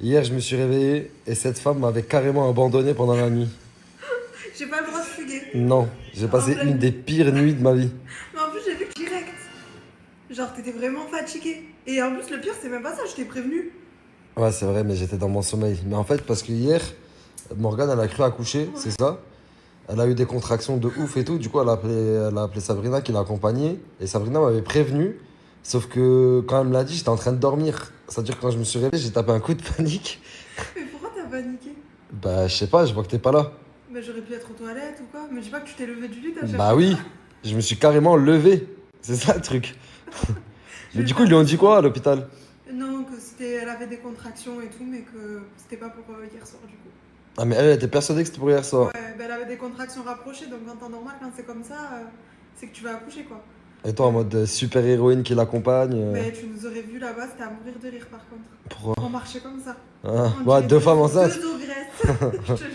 Hier, je me suis réveillé et cette femme m'avait carrément abandonné pendant la nuit. J'ai pas le droit de fuguer. Non, j'ai passé une des pires nuits de ma vie. Mais en plus, j'ai vu direct. Genre, t'étais vraiment fatigué. Et en plus, le pire, c'est même pas ça, je t'ai prévenu. Ouais, c'est vrai, mais j'étais dans mon sommeil. Mais en fait, parce que hier, Morgane, elle a cru accoucher, c'est ça. Elle a eu des contractions de ouf et tout. Du coup, elle a appelé Sabrina qui l'a accompagnée. Et Sabrina m'avait prévenu. Sauf que quand elle me l'a dit, j'étais en train de dormir. C'est-à-dire que quand je me suis réveillé, j'ai tapé un coup de panique. Mais pourquoi t'as paniqué? Bah, je sais pas, je vois que t'es pas là. Bah, j'aurais pu être aux toilettes ou quoi. Mais dis pas que tu t'es levé du lit, t'as cherché. Bah oui, je me suis carrément levé. C'est ça le truc. Mais du coup, ils lui ont dit quoi à l'hôpital? Non, que c'était, elle avait des contractions et tout, mais que c'était pas pour hier soir du coup. Ah, mais elle était persuadée que c'était pour hier soir. Ouais, bah, elle avait des contractions rapprochées, donc en temps normal, quand c'est comme ça, c'est que tu vas accoucher quoi. Et toi, en mode super héroïne qui l'accompagne. Mais tu nous aurais vu là-bas, c'était à mourir de rire par contre. Pourquoi? On marchait comme ça. Ah, On ouais, dirait deux femmes enceintes. Deux ogresses, je te jure.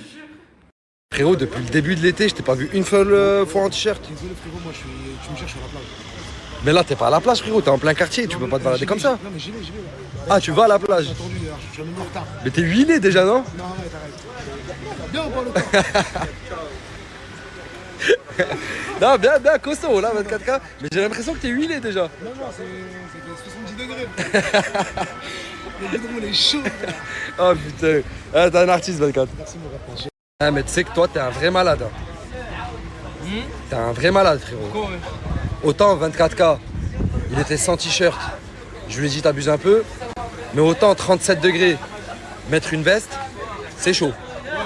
Frérot, depuis le début de l'été, je t'ai pas vu une seule fois en t-shirt. Désolé frérot, moi tu me cherches sur la plage. Mais là, t'es pas à la plage, frérot, t'es en plein quartier, tu peux pas te balader comme ça. Non mais j'y vais. Ah, tu vas à la plage. J'ai attendu d'ailleurs, je suis même en retard. Mais t'es huilé déjà, non? Non, ouais, t'arrêtes. Bien ou pas le temps? Non, bien, costaud, là, 24K. Mais j'ai l'impression que t'es huilé déjà. Non, c'était 70 degrés. Le goudron il est chaud. Oh putain. Ah, t'es un artiste, 24. Merci mon rapport. Ah, mais tu sais que toi, t'es un vrai malade. Hein. T'es un vrai malade, frérot. Autant 24K, il était sans t-shirt. Je lui ai dit, t'abuses un peu. Mais autant 37 degrés, mettre une veste, c'est chaud. Ouais,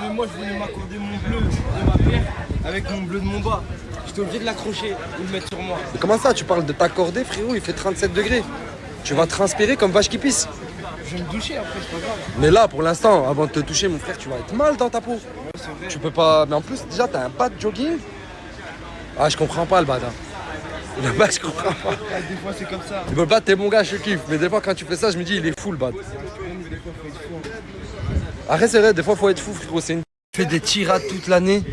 mais moi je voulais m'accorder mon bleu de ma paire avec mon bleu de mon bas. J'étais obligé de l'accrocher ou le mettre sur moi. Mais comment ça, tu parles de t'accorder, frérot? Il fait 37 degrés. Tu vas transpirer comme vache qui pisse. Je vais me doucher après, c'est pas grave. Mais là, pour l'instant, avant de te toucher, mon frère, tu vas être mal dans ta peau. Ouais, c'est vrai. Tu peux pas. Mais en plus, déjà, t'as un bas de jogging. Ah, je comprends pas le bad. Hein. Le bad, je comprends pas. Ah, des fois c'est comme ça. Le bad, t'es mon gars, je kiffe. Mais des fois, quand tu fais ça, je me dis, il est fou le bad. Des fois faut être fou. Arrête, c'est vrai, des fois, faut être fou, frérot. C'est une. Tu fais des tirades toute l'année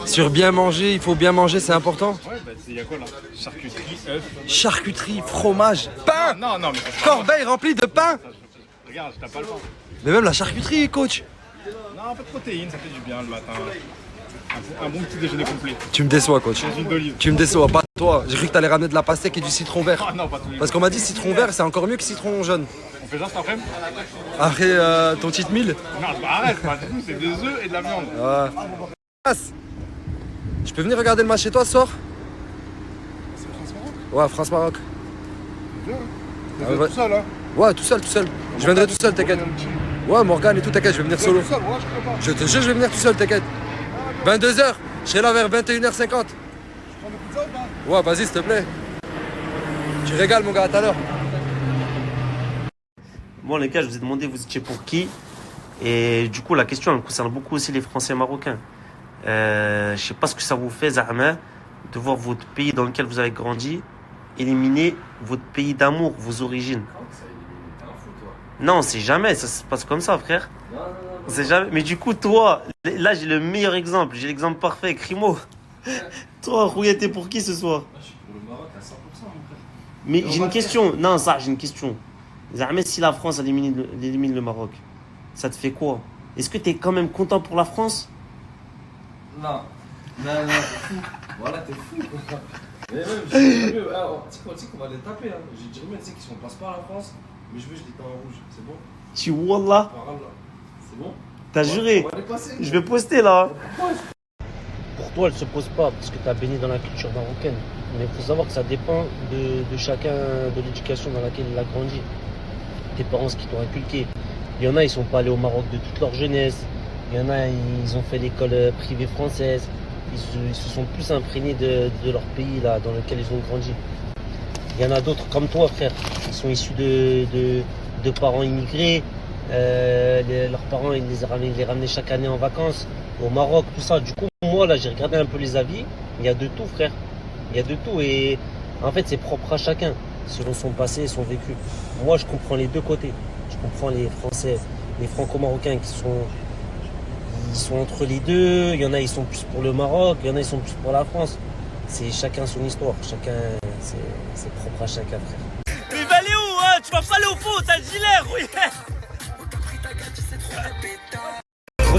sur bien manger. Il faut bien manger, c'est important. Ouais, bah il y a quoi là? Charcuterie, œufs. Charcuterie, fromage, pain. Non, non, mais ça, Corbeille remplie de pain. regarde, t'as pas le temps. Mais même la charcuterie, coach. Non, un peu de protéines, ça fait du bien le matin. Un bon petit déjeuner complet. Tu me déçois, coach. Sans huile d'olive. Tu me déçois, pas toi. J'ai cru que t'allais ramener de la pastèque et du citron vert. Ah non, pas tous les Parce qu'on m'a dit citron vert, c'est encore mieux que citron jaune. On fait ça cet après-midi? Après ton cheat meal. Non, bah arrête, pas du tout, c'est des œufs et de la viande. Passe. Je peux venir regarder le match chez toi ce soir? C'est France-Maroc. Ouais, France-Maroc. Bien. Ah, Vous êtes ouais. tout seul hein? Ouais, tout seul, tout seul. Je viendrai tout seul, t'inquiète. Ouais, Morgane et tout, t'inquiète, je vais venir Solo. solo. Tout seul, ouais, je crois pas. Je te jure, je vais venir tout seul, t'inquiète. 22h, je serai là vers 21h50. Je prends le pizza ou pas? Ouais, vas-y, s'il te plaît. Tu régales, mon gars, à tout à l'heure. Bon les gars, je vous ai demandé vous étiez pour qui. Et du coup la question elle concerne beaucoup aussi les Français marocains. Je sais pas ce que ça vous fait Zahma de voir votre pays dans lequel vous avez grandi éliminer votre pays d'amour, vos origines. Non, c'est jamais, ça se passe comme ça frère. C'est jamais. Mais du coup toi, là j'ai le meilleur exemple, j'ai l'exemple parfait, Crimo. Toi Rouya, t'es pour qui ce soir? Je suis pour le Maroc à 100% mon frère. Mais j'ai une question, non ça j'ai une question. Zahma, si la France elle élimine le Maroc, ça te fait quoi? Est-ce que tu es quand même content pour la France? Non, t'es fou. Voilà, t'es fou. Mais même, je dirais mieux, tu sais qu'on va les taper. Hein. Je dirais mieux, tu sais qu'ils sont passe pas à la France, mais je veux, je les teins en rouge. C'est bon? Tu wallah, Par là. C'est bon? t'as juré? On va les passer. Je vais poster là. Pour toi, elle se pose pas parce que tu as baigné dans la culture marocaine. Mais il faut savoir que ça dépend de chacun, de l'éducation dans laquelle il a grandi. Tes parents, ce qu'ils t'ont inculqué. Il y en a, ils sont pas allés au Maroc de toute leur jeunesse. Il y en a, ils ont fait l'école privée française. Ils se sont plus imprégnés de leur pays là, dans lequel ils ont grandi. Il y en a d'autres comme toi, frère. Ils sont issus de parents immigrés. Leurs parents, ils les ramenaient chaque année en vacances au Maroc, tout ça. Du coup, moi, là, j'ai regardé un peu les avis. Il y a de tout, frère. Il y a de tout. Et en fait, c'est propre à chacun, selon son passé et son vécu. Moi, je comprends les deux côtés. Je comprends les Français, les Franco-Marocains ils sont entre les deux. Il y en a, ils sont plus pour le Maroc. Il y en a, ils sont plus pour la France. C'est chacun son histoire. Chacun, c'est propre à chacun, frère. Mais va aller où, hein? Tu vas pas aller au fond, t'as le gilet, oui.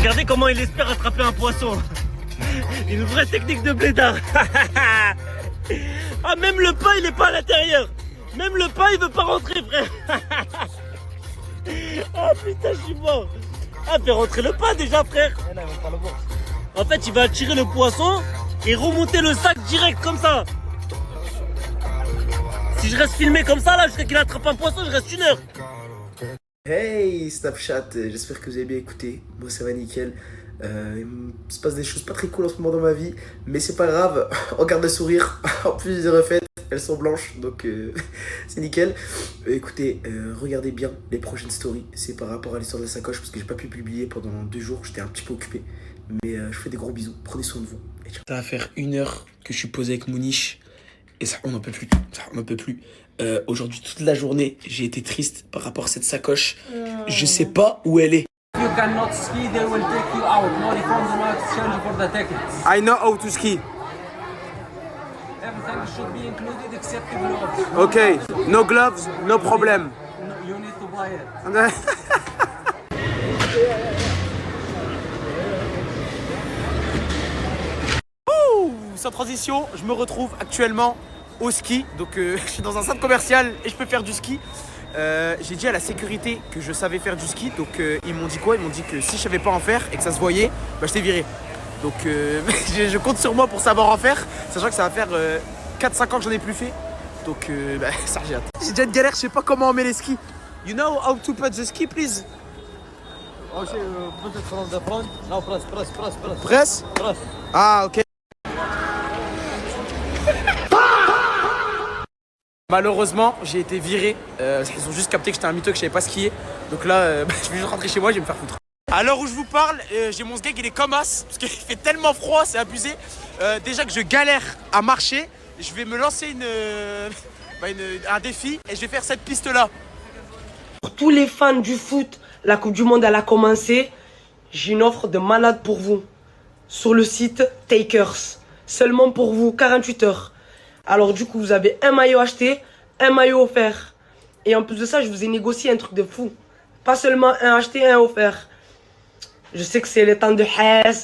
Regardez comment il espère attraper un poisson. Une vraie technique de blédard. Ah, même le pain, il est pas à l'intérieur. Même le pain, il veut pas rentrer, frère. Ah putain, je suis mort. Ah, fais rentrer le pain déjà, frère. En fait, il va attirer le poisson et remonter le sac direct comme ça. Si je reste filmé comme ça, là, jusqu'à qu'il attrape un poisson, je reste 1 heure. Hey Snapchat, j'espère que vous avez bien écouté. Moi ça va nickel. Il se passe des choses pas très cool en ce moment dans ma vie, mais c'est pas grave. Regarde le sourire. En plus je les ai refaites, elles sont blanches, donc c'est nickel. Écoutez, regardez bien les prochaines stories. C'est par rapport à l'histoire de la sacoche parce que j'ai pas pu publier pendant 2 jours. J'étais un petit peu occupé, mais je vous fais des gros bisous. Prenez soin de vous. Et ciao. Ça va faire 1 heure que je suis posé avec Mouniche. Et ça, on n'en peut plus. Ça, on n'en peut plus. Aujourd'hui, toute la journée, j'ai été triste par rapport à cette sacoche. Je sais pas où elle est. You cannot ski, they will take you out. No refund, no exchange for the tickets. I know how to ski. Everything should be included except the gloves. Okay, no gloves, no problem. No, you need to buy it. Sans transition, je me retrouve actuellement au ski. Donc je suis dans un centre commercial et je peux faire du ski. J'ai dit à la sécurité que je savais faire du ski. Donc ils m'ont dit quoi? Ils m'ont dit que si je savais pas en faire et que ça se voyait, bah, je t'ai viré. Donc je compte sur moi pour savoir en faire, sachant que ça va faire 4-5 ans que j'en ai plus fait. Donc bah, ça j'ai hâte. J'ai déjà une galère, je sais pas comment on met les skis. You know how to put the ski, please? Put it from the front. Now press. Press? Press. Ah, ok. Malheureusement, j'ai été viré. Ils ont juste capté que j'étais un mytho, que je savais pas skier. Donc là, je vais juste rentrer chez moi, je vais me faire foutre. À l'heure où je vous parle, j'ai mon sgeg, il est comme as. Parce qu'il fait tellement froid, c'est abusé. Déjà que je galère à marcher, je vais me lancer un défi et je vais faire cette piste-là. Pour tous les fans du foot, la Coupe du Monde elle a commencé. J'ai une offre de malade pour vous. Sur le site Takers. Seulement pour vous, 48 heures. Alors du coup, vous avez un maillot acheté, un maillot offert. Et en plus de ça, je vous ai négocié un truc de fou. Pas seulement un acheté, un offert. Je sais que c'est les temps de Hess,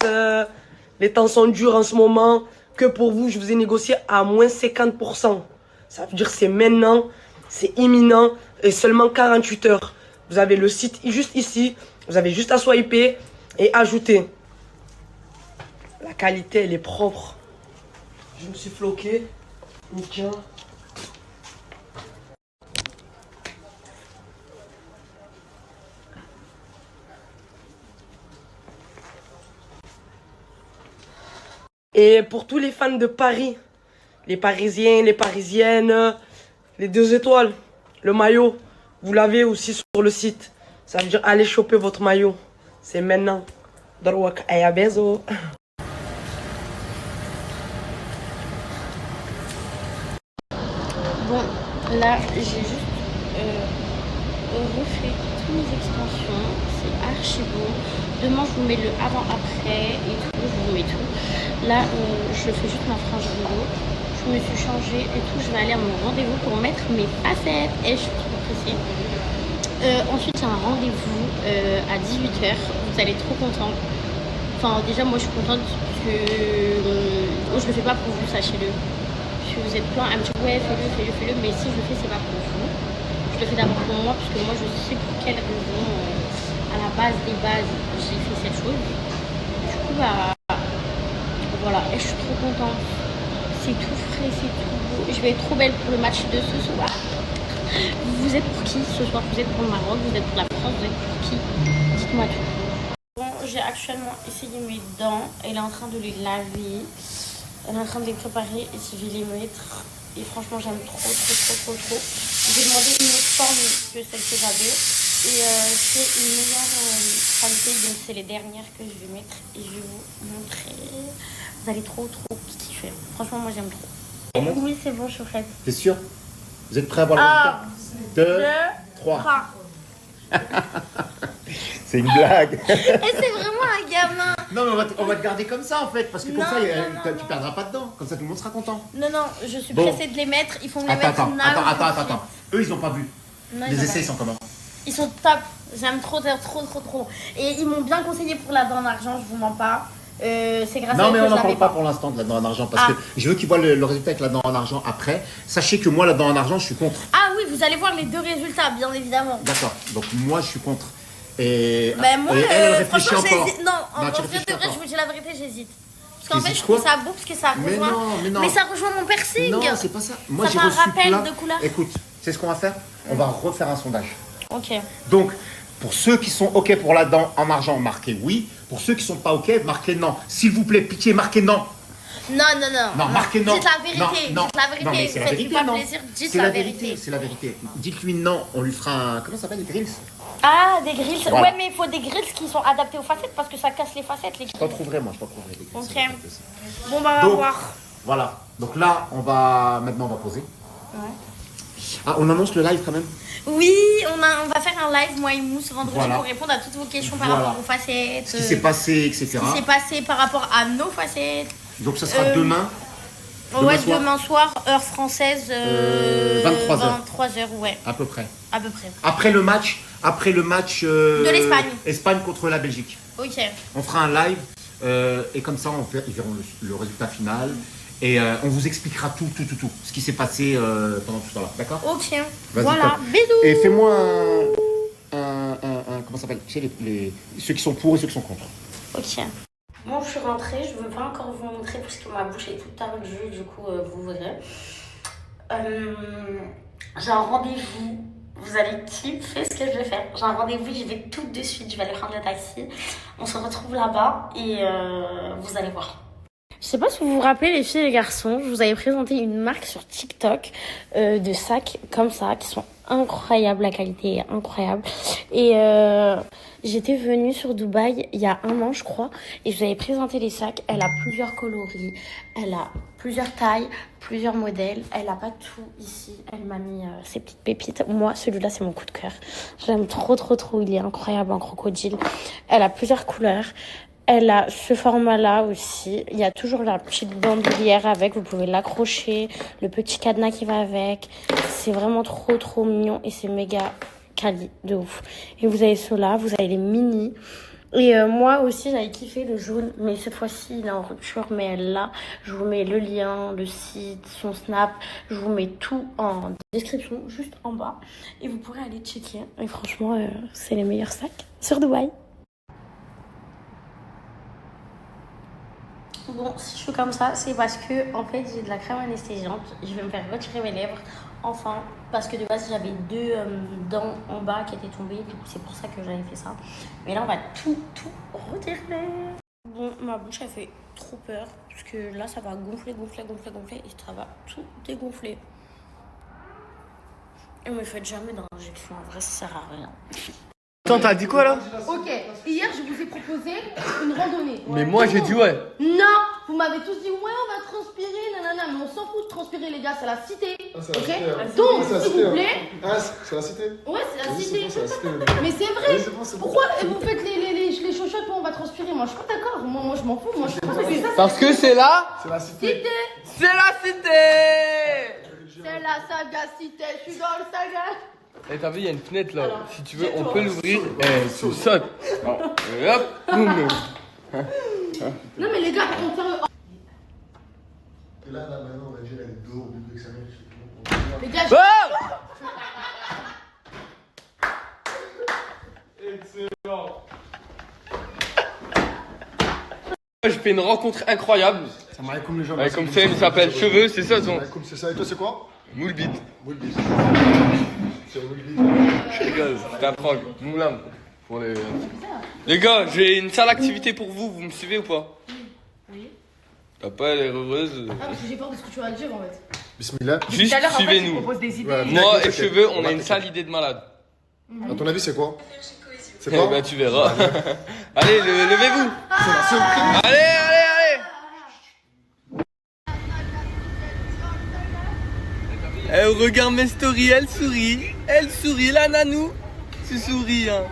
les temps sont durs en ce moment. Que pour vous, je vous ai négocié à moins 50%. Ça veut dire que c'est maintenant, c'est imminent et seulement 48 heures. Vous avez le site juste ici, vous avez juste à swiper et ajouter. La qualité, elle est propre. Je me suis floqué. Nickel. Et pour tous les fans de Paris, les Parisiens, les Parisiennes, les 2 étoiles, le maillot, vous l'avez aussi sur le site. Ça veut dire allez choper votre maillot. C'est maintenant. Darwak Ayabezo. Bon, là j'ai juste refait toutes mes extensions, c'est archi beau. Demain je vous mets le avant-après et tout, je vous mets tout. Là je fais juste ma frange vélo, je me suis changée et tout, je vais aller à mon rendez-vous pour mettre mes facettes et je suis trop pressée. Ensuite il y a un rendez-vous à 18 h, vous allez être trop contents. Enfin déjà moi je suis contente que je le fais pas pour vous, sachez-le. Vous êtes plein à me dire ouais fais-le, mais si je le fais c'est pas pour vous. Je le fais d'abord pour moi parce que moi je sais pour quelle raison à la base des bases j'ai fait cette chose. Du coup bah voilà, et je suis trop contente. C'est tout frais, c'est tout beau. Je vais être trop belle pour le match de ce soir. Vous êtes pour qui ce soir? Vous êtes pour le Maroc, vous êtes pour la France, vous êtes pour qui? Dites-moi tout. Bon, j'ai actuellement essayé mes dents, elle est en train de les laver. Elle est en train de les préparer et je vais les mettre. Et franchement, j'aime trop. J'ai demandé une autre forme que celle que j'avais. Et c'est une meilleure qualité. Donc, c'est les dernières que je vais mettre. Et je vais vous montrer. Vous allez trop kiffer. Franchement, moi, j'aime trop. Oui, c'est bon, je suis prête. T'es sûr? Vous êtes prêts à voir le résultat? 2, 3. C'est une blague. Et c'est vraiment un gamin. Non, mais on va te garder comme ça en fait, parce que comme ça, tu perdras pas dedans. Comme ça, tout le monde sera content. Non, je suis pressée de les mettre. Il faut me les mettre. Attends. Eux, ils ont pas vu. Non, les essais, ils sont comment? Ils sont top. J'aime trop. Et ils m'ont bien conseillé pour la dent en argent, je vous mens pas. C'est grâce à Non, eux mais que on je n'en parle l'avais pas pour l'instant de la dent en argent parce Ah. que je veux qu'ils voient le résultat avec la dent en argent après. Sachez que moi, la dent en argent, je suis contre. Ah oui, vous allez voir les deux résultats, bien évidemment. D'accord. Donc moi, je suis contre. Et, Ben moi, et elle réfléchit franchement, encore. j'hésite. Non, en tu vrai réfléchis de vrai, encore. je vous dis la vérité, j'hésite. Parce qu'en fait, T'hésites je trouve quoi ça beau parce que ça Mais rejoint. non, mais non. Mais ça rejoint mon piercing. Non, c'est pas ça. Moi, Ça j'ai fait un reçu rappel plein. de couleurs. Écoute, c'est ce qu'on va faire. On va refaire un sondage. Ok. Donc, pour ceux qui sont OK pour la dent en argent, marquez oui. Pour ceux qui sont pas OK, marquez non. S'il vous plaît, pitié, marquez non. Non. Non, marquez non. Dites la vérité. Non, Dites la vérité. non, mais c'est la Faites-lui vérité, pas non. plaisir. Dites C'est la la vérité. vérité, c'est la vérité. Dites-lui non, on lui fera un. Comment ça s'appelle, des grills? Ah, des grilles. Voilà. Ouais, mais il faut des grilles qui sont adaptés aux facettes parce que ça casse les facettes, les Je t'en trouverai, moi, je t'en trouverai des grills. Ok. Bon, bah, on va Donc, voir. Voilà. Donc là, maintenant, on va poser. Ouais. Ah, on annonce le live quand même? Oui, on va faire un live, moi et Mousse, vendredi, Voilà. pour répondre à toutes vos questions par Voilà. rapport aux facettes. Ce qui s'est passé, etc. Ce qui s'est passé par rapport à nos facettes. Donc ça sera demain. Ouais, soir. demain soir, heure française. 23h. 23h, ouais, À peu près. à peu près. Après le match De l'Espagne. Espagne contre la Belgique. Ok. On fera un live et comme ça, ils verront le résultat final. Et on vous expliquera tout, ce qui s'est passé pendant tout ce temps-là. D'accord? Ok. Vas-y, Voilà. top. Bisous. Et fais-moi comment ça s'appelle? Tu sais, ceux qui sont pour et ceux qui sont contre. Ok. Bon, je suis rentrée, je ne veux pas encore vous montrer parce que ma bouche est toute tendue, du coup, vous verrez. J'ai un rendez-vous, vous allez kiffer ce que je vais faire. J'ai un rendez-vous, je vais tout de suite, je vais aller prendre le taxi. On se retrouve là-bas et vous allez voir. Je sais pas si vous vous rappelez les filles et les garçons, je vous avais présenté une marque sur TikTok de sacs comme ça qui sont incroyables, la qualité est incroyable. Et j'étais venue sur Dubaï il y a 1 an je crois et je vous avais présenté les sacs. Elle a plusieurs coloris, elle a plusieurs tailles, plusieurs modèles. Elle a pas tout ici, elle m'a mis ses petites pépites. Moi celui-là c'est mon coup de cœur. J'aime trop, il est incroyable en crocodile. Elle a plusieurs couleurs. Elle a ce format-là aussi. Il y a toujours la petite bandoulière avec. Vous pouvez l'accrocher. Le petit cadenas qui va avec. C'est vraiment trop mignon. Et c'est méga quali de ouf. Et vous avez ceux-là. Vous avez les mini. Et moi aussi, j'avais kiffé le jaune. Mais cette fois-ci, il est en rupture. Mais là, je vous mets le lien, le site, son snap. Je vous mets tout en description, juste en bas. Et vous pourrez aller checker. Et franchement, c'est les meilleurs sacs sur Dubaï. Bon, si je suis comme ça, c'est parce que en fait j'ai de la crème anesthésiante. Je vais me faire retirer mes lèvres, enfin, parce que de base j'avais 2 dents en bas qui étaient tombées, du coup c'est pour ça que j'avais fait ça. Mais là on va tout retirer. Bon, ma bouche elle fait trop peur, parce que là ça va gonfler et ça va tout dégonfler. Et me faites jamais d'injection, en vrai ça sert à rien. Attends, t'as dit quoi là? Ok, hier je vous ai proposé une randonnée. Mais moi j'ai dit ouais. Non, vous m'avez tous dit ouais, on va transpirer, nanana, mais on s'en fout de transpirer, les gars, c'est la cité. Ok, donc s'il vous plaît. Ah, c'est la cité? Ouais, c'est la cité. C'est la cité. Mais c'est vrai. Pourquoi vous faites les chochottes, moi on va transpirer? Moi je suis pas d'accord, moi je m'en fous, moi je transpire. Parce que c'est là. C'est la cité. C'est la cité. C'est la sagacité, je suis dans le saga. Et t'as vu, il y a une fenêtre là. Si tu veux, on peut l'ouvrir. Et tu sautes. Et hop, boum. Non mais les gars, on tient. Là, maintenant, on va dire elle est dehors, vu que ça Les gars, excellent. J'ai fait une rencontre incroyable. Ça m'a comme les gens. Comme ça, il s'appelle Cheveux, c'est ça son. C'est ça, et toi, c'est quoi? Moulbit. Moulbit. Je rigole, c'était un prank. Moulin. Pour les gars, j'ai une sale activité pour vous. Vous me suivez ou pas? Oui. T'as pas l'air heureuse? Ah, parce que j'ai peur de ce que tu vas dire en fait. Bismillah. Juste suivez-nous. Ouais, moi et Cheveux, on a une sale idée de malade. À ton avis, c'est quoi? C'est Eh quoi? ben, tu verras. Allez, levez-vous. C'est la surprise. Allez. Elle regarde mes stories, elle sourit, la nanou. Tu souris, hein.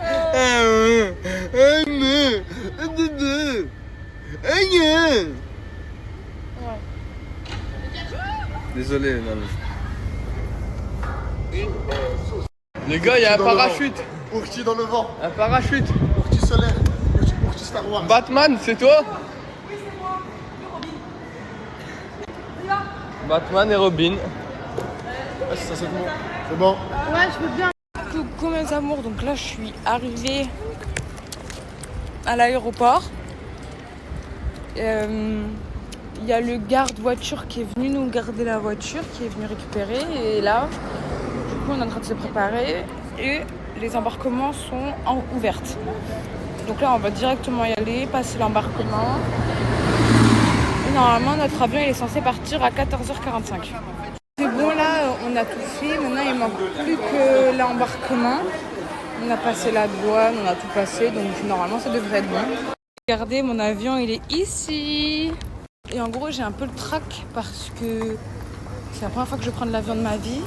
Désolé, nanou. Les gars, il y a un parachute. Ourti dans le vent. Un parachute. Ourti solaire. Ourti Star Wars. Batman, c'est toi? Oui, c'est moi. Robin. Batman et Robin. Ça c'est bon. C'est bon. Ouais, je veux bien. Coucou mes amours, donc là je suis arrivée à l'aéroport. Il y a le garde-voiture qui est venu nous garder la voiture, qui est venu récupérer. Et là, du coup, on est en train de se préparer et les embarquements sont ouvertes. Donc là, on va directement y aller, passer l'embarquement. Et normalement, notre avion il est censé partir à 14h45. C'est bon, là, on a tout fait. Maintenant, il manque plus que l'embarquement. On a passé la douane, on a tout passé, donc normalement, ça devrait être bon. Regardez, mon avion, il est ici. Et en gros, j'ai un peu le trac parce que c'est la première fois que je vais prendre l'avion de ma vie.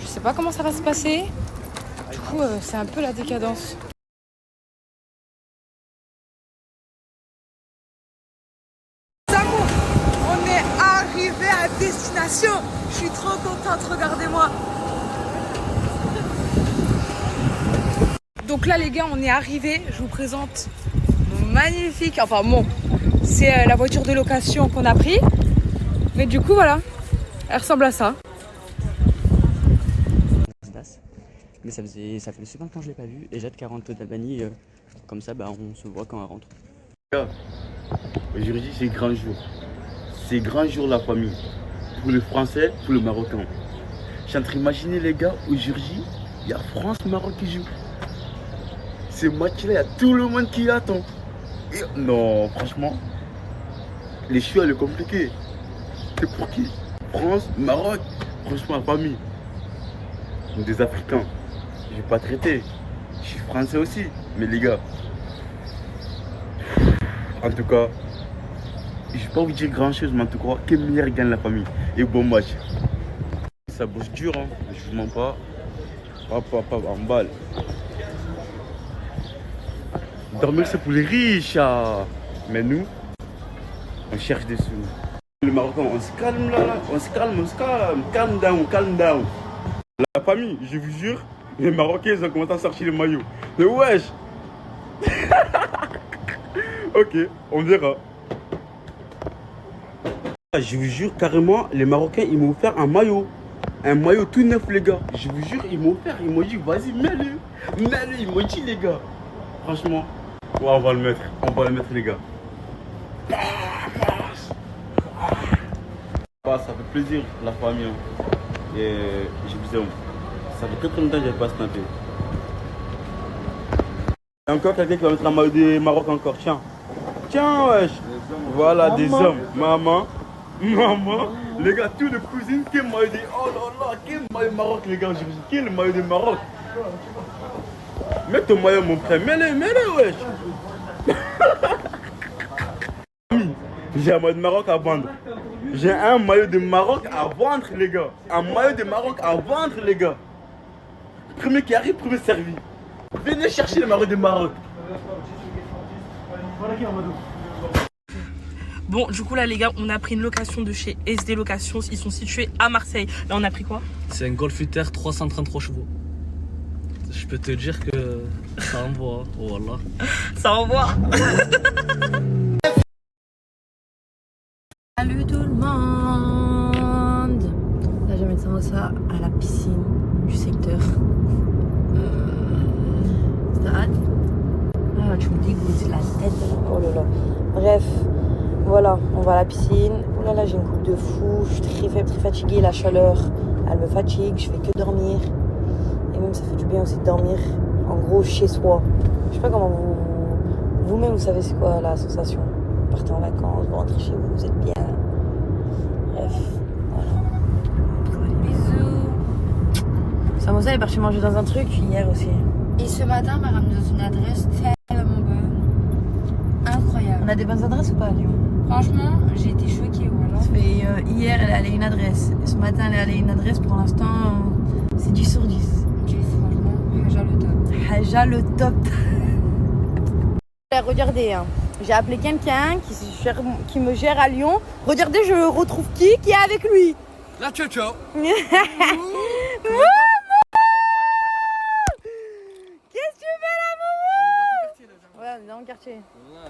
Je sais pas comment ça va se passer. Du coup, c'est un peu la décadence. Amour, on est arrivé à destination. Je suis trop contente, regardez-moi. Donc là, les gars, on est arrivé. Je vous présente mon magnifique... Enfin, bon, c'est la voiture de location qu'on a pris. Mais du coup, voilà, elle ressemble à ça. Mais ça fait super longtemps que je l'ai pas vu et j'ai hâte qu'elle rentre d'Albanie. Comme ça, bah, on se voit quand elle rentre. Aujourd'hui, c'est grand jour. C'est grand jour la famille. Pour les Français, pour les Marocains. Je suis en train d'imaginer les gars, aujourd'hui, il y a France-Maroc qui joue. Ce match-là, il y a tout le monde qui attend. Et non, franchement, les choix, c'est compliqué. C'est pour qui? France, Maroc, franchement, la famille. Des Africains. Je vais pas traiter. Je suis français aussi. Mais les gars, en tout cas, je vais pas vous dire grand chose, mais en tout cas, que meilleur gagne la famille. Et bon match. Ça bosse dur, hein. Je vous mens pas. Pas en balle. Dormir, c'est pour les riches. Mais nous, on cherche des sous. Les Marocains, on se calme là. On se calme. Calm down. La famille, je vous jure, les Marocains, ils ont commencé à sortir les maillots. Mais wesh. Ok, on verra. Je vous jure, carrément, les Marocains, ils m'ont offert un maillot. Un maillot tout neuf, les gars. Je vous jure, ils m'ont offert. Ils m'ont dit, vas-y, mets-le. Ils m'ont dit, les gars. Franchement, ouais, on va le mettre, les gars. Ça fait plaisir, la famille. Et je vous aime. Ça fait très longtemps que je n'ai pas snappé. Il y a encore quelqu'un qui va mettre un maillot de Maroc encore. Tiens, wesh. Voilà, des hommes. Maman. Les gars, tous les cousines, quel maillot de... Oh là là, quel maillot de Maroc, les gars. Je vous dis, quel maillot de Maroc. Mets ton maillot, mon frère. Mets-le, wesh. J'ai un maillot de Maroc à vendre. J'ai un maillot de Maroc à vendre, les gars. Un maillot de Maroc à vendre, les gars. Premier qui arrive, premier servi. Venez chercher le maillot de Maroc. Bon, du coup là les gars, on a pris une location de chez SD Location. Ils sont situés à Marseille. Là on a pris quoi? C'est un Golf UTR 333 chevaux. Je peux te dire que ça envoie. Oh Allah. Ça envoie. Salut tout le monde. Là, je vais mettre ça à la piscine du secteur. T'as hâte? Ah, tu me dégoûtes la tête. Oh là là. Bref, voilà, on va à la piscine. Oh là là, j'ai une coupe de fou. Je suis très fatiguée. La chaleur, elle me fatigue. Je fais que dormir. Et même, ça fait du bien aussi de dormir. En gros, chez soi. Je sais pas comment vous-même, vous savez c'est quoi la sensation. Vous partez en vacances, vous rentrez chez vous, vous êtes bien. Bref, voilà. Bisous. Samosa est parti manger dans un truc hier aussi. Et ce matin, on m'a ramené dans une adresse tellement bonne. Incroyable. On a des bonnes adresses ou pas à Lyon? Franchement, j'ai été choquée. Voilà. Hier, elle est allée à une adresse. Ce matin, elle est allée à une adresse. Pour l'instant, c'est 10 sur 10. Franchement, Haja le top. Haja le top. Regardez, hein. J'ai appelé quelqu'un qui me gère à Lyon. Regardez, je retrouve qui est avec lui. La Tchotcho. Qu'est-ce que tu dans le quartier. Là,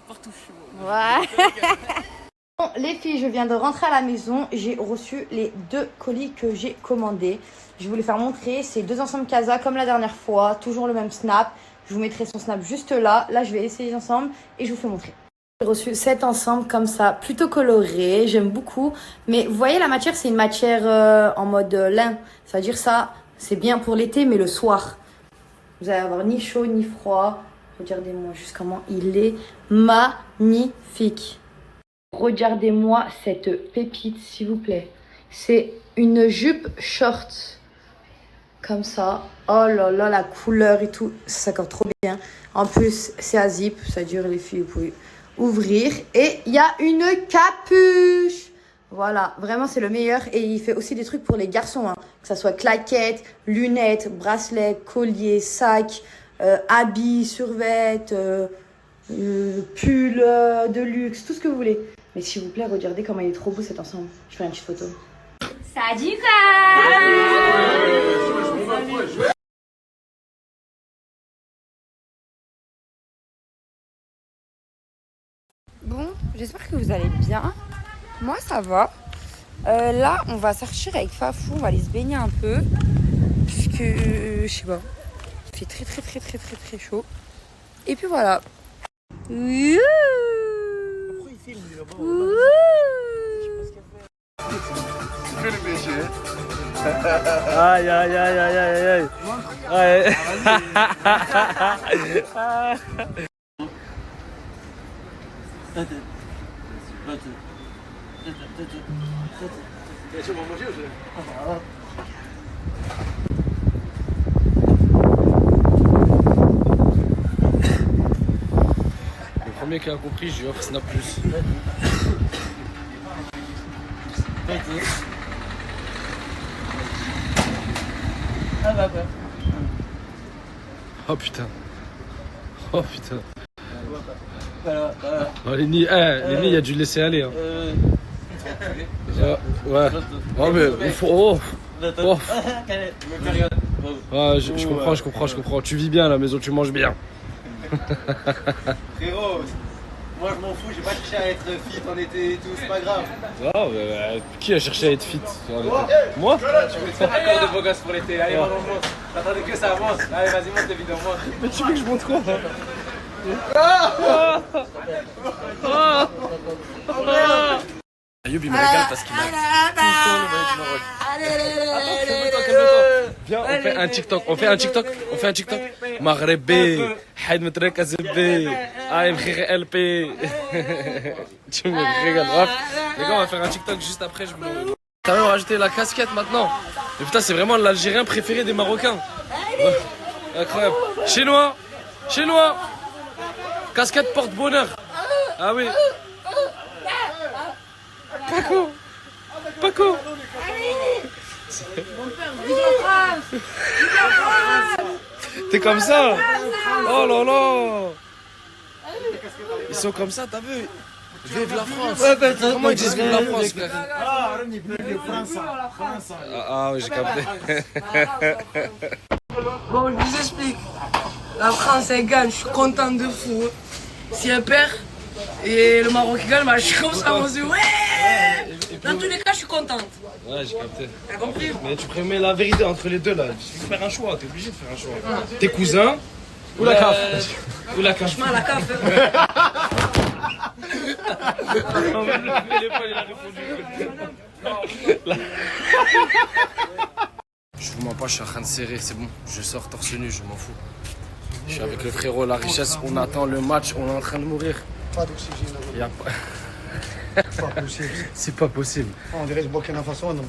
partout chez moi. Ouais. Bon, les filles, je viens de rentrer à la maison. J'ai reçu les 2 colis que j'ai commandés. Je voulais faire montrer ces 2 ensembles Casa comme la dernière fois. Toujours le même snap. Je vous mettrai son snap juste là. Là, je vais essayer les ensembles et je vous fais montrer. J'ai reçu 7 ensembles comme ça, plutôt colorés. J'aime beaucoup. Mais vous voyez, la matière, c'est une matière en mode lin. C'est-à-dire ça, c'est bien pour l'été, mais le soir. Vous allez avoir ni chaud ni froid. Regardez-moi juste comment il est magnifique. Regardez-moi cette pépite, s'il vous plaît. C'est une jupe short. Comme ça. Oh là là, la couleur et tout. Ça s'accorde trop bien. En plus, c'est à zip. Ça dure, les filles, vous pouvez ouvrir. Et il y a une capuche. Voilà, vraiment, c'est le meilleur. Et il fait aussi des trucs pour les garçons. Hein. Que ça soit claquettes, lunettes, bracelets, colliers, sacs, habits, survêtements, pull de luxe, tout ce que vous voulez. Mais s'il vous plaît, regardez comment il est trop beau cet ensemble. Je fais une petite photo. Ça dit quoi? Bon, j'espère que vous allez bien. Moi, ça va. Là, on va sortir avec Fafou. On va aller se baigner un peu. Puisque, je sais pas, il fait très chaud. Et puis voilà. Ouh. Ouh. Fais le BG. Aïe, aïe, aïe, aïe, aïe, aïe. Tu vas manger ou Le premier qui a compris, je lui offre Snap Plus. Oh putain. Oh putain. Oh, Lenny, il y a dû le laisser aller. Hein. Ouais. Oh mais il faut. Oh. Ah, je comprends. Tu vis bien à la maison, tu manges bien. Frérot, moi je m'en fous, j'ai pas cherché à être fit en été et tout, c'est pas grave. Oh, qui a cherché à être fit? Moi? Tu veux te faire un corps de beau gosse pour l'été, allez, on monte. J'attendais que ça avance. Allez, vas-y, monte les vidéos, monte. Mais tu veux que je monte quoi? Ayoub il me régale parce qu'il a tout le temps le maillot du Maroc. Viens, on fait un TikTok. Maghrebi, Haïd Metrek Azebé, Aïm Khir LP. Tu me régales. Les gars, on va faire un TikTok juste après. T'as même rajouté la casquette maintenant. Mais putain, c'est vraiment l'Algérien préféré des Marocains. Ouais. Incroyable. Chinois. Casquette porte-bonheur. Ah oui. Paco. T'es comme ça. Oh là là. Ils sont comme ça, t'as vu? Vive la France. Comment ils disent vive la France, frère? Ah oui, j'ai capté. Bon, je vous explique. La France, elle gagne, je suis content de fou. Si elle perd et le Maroc gagne, bah, je suis comme ça, on se dit ouais. Dans tous les cas, je suis contente. Ouais, j'ai capté. T'as compris? Mais tu prémets la vérité entre les deux là. Tu veux faire un choix, t'es obligé de faire un choix. Tes cousins ou la CAF? Ou la CAF? Franchement, la CAF. Je vous mens pas, je suis en train de serrer, c'est bon. Je sors torse nu, je m'en fous. Je suis avec le frérot, la richesse, on attend le match, on est en train de mourir. Pas d'oxygène. Y a pas... C'est pas possible. C'est pas possible. On dirait que Burkina Faso, non.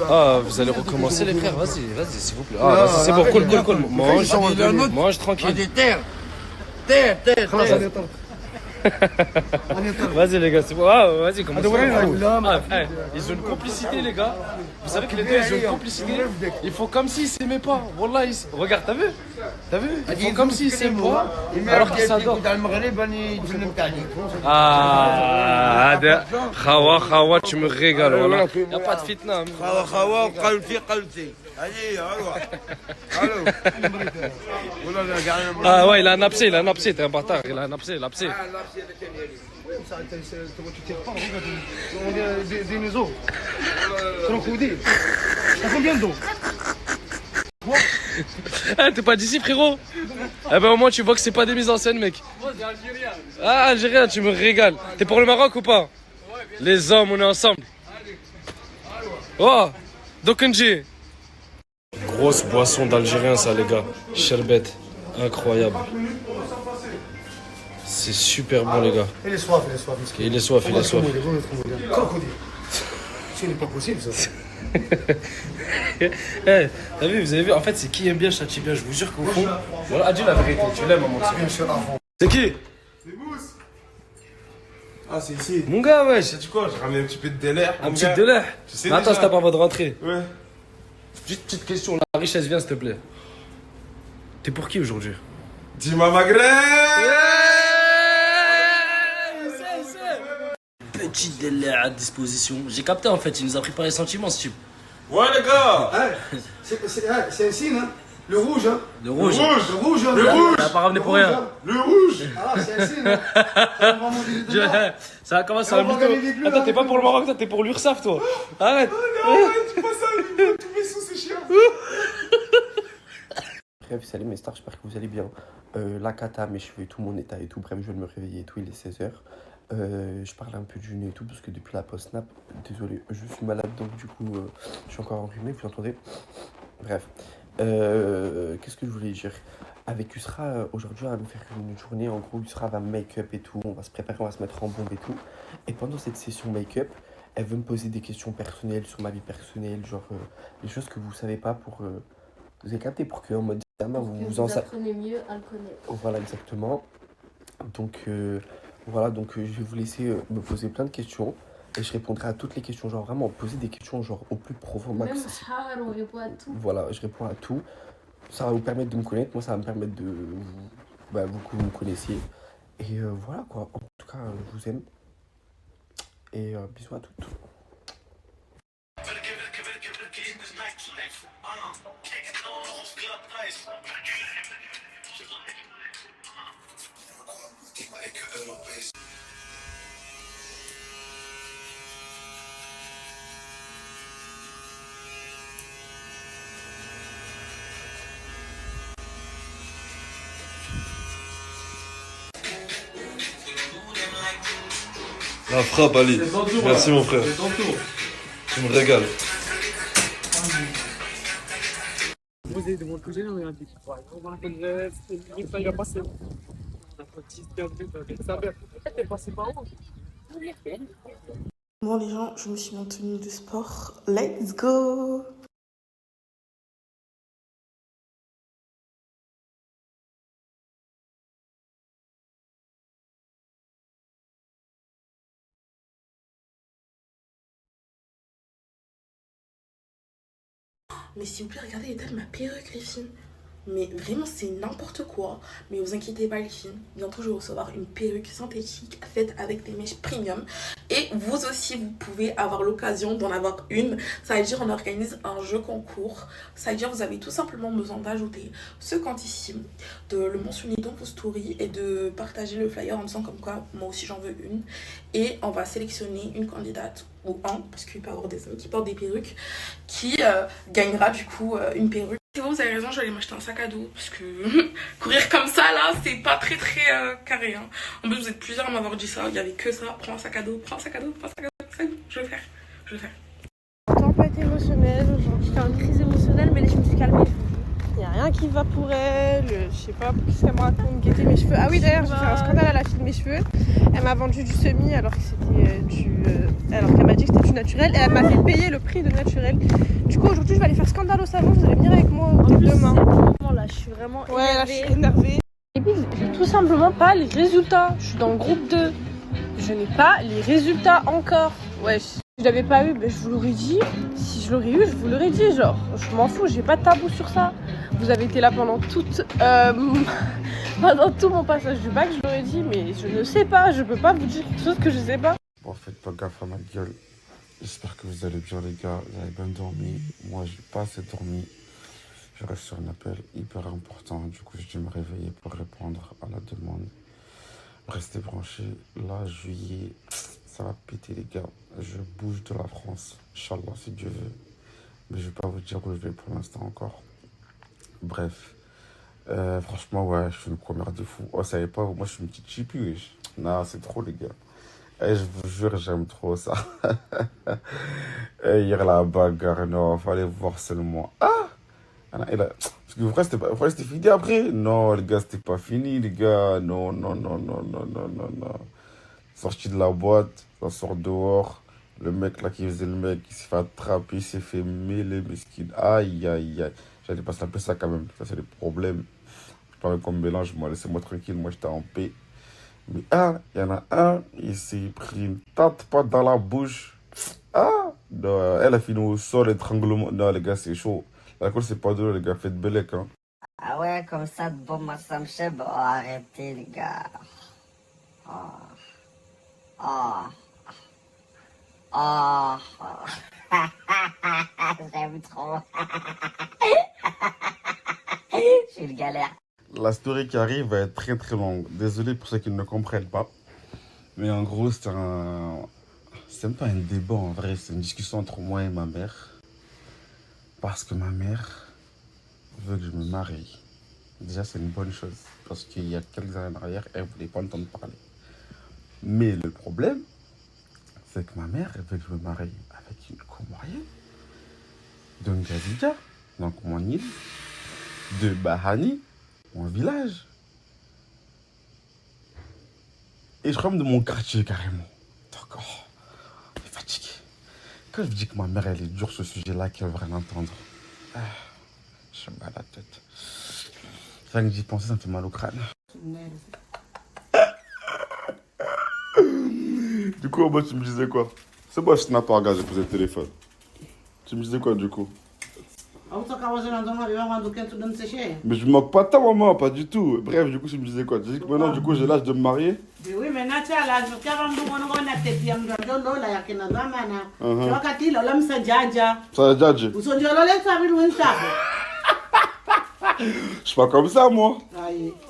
Ah, vous allez recommencer les frères, vas-y, s'il vous plaît. Ah, vas-y, c'est bon, cool. Mange tranquille. Terre. Vas-y les gars, c'est bon. Ah, vas-y, commence. Ils ont une complicité les gars. Vous savez que les deux ils ont une complicité. Ils font comme s'ils s'aimaient pas. Wallah, regarde, t'as vu? Ils font comme s'ils s'aiment pas. Alors qu'ils s'adorent. Ah, Khawa, tu me régales. Voilà. Y'a pas de fitna. Khawa, qalti. Allez, allô. Ah ouais, il a un abcès, t'es un bâtard, il a un abcès, l'abcès. Tu tires pas, regarde. Des maisons. Crocodile. T'as combien d'eau? Ah, t'es pas d'ici, frérot? Eh ben au moins tu vois que c'est pas des mises en scène, mec. Moi, c'est algérien. Ah, algérien, tu me régales. T'es pour le Maroc ou pas? Les hommes, on est ensemble. Oh, Dokenji. Grosse boisson d'Algérien, ça, les gars. Sherbet, incroyable. C'est super bon, les gars. Il est soif, il est soif. Il est soif, il est soif. Crocodile. Ce n'est pas possible, ça. Hey, t'as vu, vous avez vu, en fait, c'est qui aime bien, châtie bien, je vous jure qu'au fond. Voilà, dis la vérité, tu l'aimes, maman. C'est qui? C'est Mousse. Ah, c'est ici. Mon gars, ouais. Sais-tu quoi? J'ai ramené un petit peu de délai. Un petit délai? sais Attends, déjà. c'est pas avant de rentrer. Ouais. Juste petite question, la richesse vient, s'il te plaît. T'es pour qui aujourd'hui? Dis-moi Maghreb. Petit délai à disposition. J'ai capté en fait, il nous a préparé les sentiments ce type. Ouais les gars. C'est un signe, hein. Le rouge, hein. Le rouge. Le rouge, hein. Le rouge. Il a pas ramené pour rien. Le rouge. Ah, c'est un signe, hein. Ça commence à mytho. Attends, t'es pas pour le Maroc, toi, t'es pour l'URSSAF, toi. Arrête. Arrête, pas ça, tous mes sous, c'est chiant. Bref, salut mes stars, j'espère que vous allez bien. La cata, mes cheveux et tout, mon état et tout. Bref, je viens de me réveiller et tout, il est 16h. Je parle un peu du nez et tout parce que depuis la post-snap, désolé, je suis malade donc du coup je suis encore enrhumé, vous entendez. Bref, qu'est-ce que je voulais dire? Avec Yusra, aujourd'hui on va nous faire une journée, en gros Yusra va make-up et tout, on va se préparer, on va se mettre en bombe et tout. Et pendant cette session make-up, elle veut me poser des questions personnelles sur ma vie personnelle, genre des choses que vous savez pas pour... vous avez capté pour que en mode vous en apprenez mieux à le connaître. Voilà, exactement. Donc... voilà, donc je vais vous laisser me poser plein de questions et je répondrai à toutes les questions, genre vraiment poser des questions genre au plus profond max. Même Har, on répond à tout. Voilà, je réponds à tout. Ça va vous permettre de me connaître, moi ça va me permettre de vous que vous me connaissiez. Et voilà quoi, en tout cas je vous aime et bisous à toutes. La frappe, Ali. Merci, mon frère. Tu me régales. Vous êtes de mon côté, on est un petit peu. Il va passer. T'es passé par où? Bon les gens, je me suis mis en tenue de sport. Let's go! Mais s'il vous plaît, regardez l'état de ma perruque, les filles. Mais vraiment, c'est n'importe quoi. Mais vous inquiétez pas, les filles. Bientôt, je vais recevoir une perruque synthétique faite avec des mèches premium. Et vous aussi, vous pouvez avoir l'occasion d'en avoir une. Ça veut dire, on organise un jeu concours. Ça veut dire, vous avez tout simplement besoin d'ajouter ce compte ici, de le mentionner dans vos stories et de partager le flyer en disant comme quoi, moi aussi, j'en veux une. Et on va sélectionner une candidate ou un, parce qu'il peut y avoir des hommes qui portent des perruques, qui gagnera du coup une perruque. C'est bon, vous avez raison, je vais aller m'acheter un sac à dos, parce que courir comme ça là, c'est pas très carré. Hein. En plus, vous êtes plusieurs à m'avoir dit ça, il y avait que ça, prends un sac à dos, prends un sac à dos, prends un sac à dos, c'est bon, je vais le faire. Tempête émotionnelle, aujourd'hui j'étais en crise émotionnelle, mais là je me suis calmée. Il n'y a rien qui va pour elle, je sais pas qu'est-ce qu'elle me raconte, guetter mes cheveux. Ah oui, d'ailleurs, j'ai fait un scandale à la fille de mes cheveux. Elle m'a vendu du semi alors que c'était alors qu'elle m'a dit que c'était du naturel et elle m'a fait payer le prix de naturel. Du coup, aujourd'hui, je vais aller faire scandale au salon. Vous allez venir avec moi demain. Là, je suis vraiment énervée. Ouais, là, je suis énervée. Et puis, j'ai tout simplement pas les résultats. Je suis dans le groupe 2. Je n'ai pas les résultats encore. Ouais, si je l'avais pas eu, ben, je vous l'aurais dit. Si je l'aurais eu, je vous l'aurais dit. Genre, je m'en fous, j'ai pas de tabou sur ça. Vous avez été là pendant pendant tout mon passage du bac, je l'aurais dit, mais je ne sais pas. Je peux pas vous dire quelque chose que je sais pas. Bon, faites pas gaffe à ma gueule. J'espère que vous allez bien les gars, vous avez bien dormi. Moi j'ai pas assez dormi. Je reste sur un appel hyper important. Du coup je dû me réveiller pour répondre à la demande. Restez branchés. Là juillet, ça va péter les gars. Je bouge de la France. Inch'Allah si Dieu veut. Mais je vais pas vous dire où je vais pour l'instant encore. Bref. Franchement ouais, je suis une première de fou. Oh savez pas, moi je suis une petite chipie. Wesh. Non c'est trop les gars. Je vous jure, j'aime trop ça. Hier, la bagarre, non, fallait voir seulement. Ah! Parce que vrai, c'était fini après. Non, les gars, c'était pas fini, les gars. Non, non, non, non, non, non, non, non. Sorti de la boîte, ça sort dehors. Le mec là qui faisait le mec, il s'est fait attraper, il s'est fait mêler, mesquine. Aïe, aïe, aïe. J'allais pas s'appeler ça quand même. Ça, c'est des problèmes. Je parlais comme mélange, moi, laissez-moi tranquille, moi, j'étais en paix. Mais il y en a un, il s'est pris une tarte pas dans la bouche. Non, elle a fini au sol, étranglement. Non, les gars, c'est chaud. L'alcool, c'est pas drôle, les gars, faites belek, hein. Ah ouais, comme ça, de bon Massam Cheb, oh, arrêtez, les gars. Oh. Oh. Oh. J'aime trop. Je suis une galère. La story qui arrive va être très très longue. Désolé pour ceux qui ne comprennent pas. Mais en gros, c'est même pas un débat en vrai, c'est une discussion entre moi et ma mère. Parce que ma mère veut que je me marie. Déjà, c'est une bonne chose. Parce qu'il y a quelques années en arrière, elle ne voulait pas entendre parler. Mais le problème, c'est que ma mère, elle veut que je me marie avec une Comorienne, de Ngazidja, donc mon île, de Bahani, mon village. Et je rentre de mon quartier carrément. D'accord. Je suis fatigué. Quand je dis que ma mère elle est dure sur ce sujet-là, qu'elle veut rien entendre. Je me bats la tête. Rien que d'y penser, ça me fait mal au crâne. Du coup, moi, tu me disais quoi? C'est moi, je snap pas, regarde, j'ai posé le téléphone. Tu me disais quoi du coup? Mais je me moque pas de ta maman, pas du tout. Bref, du coup, tu me disais quoi? Tu dis que maintenant, du coup, j'ai l'âge de me marier? Oui, mais tu as l'âge de Je suis pas comme ça, moi.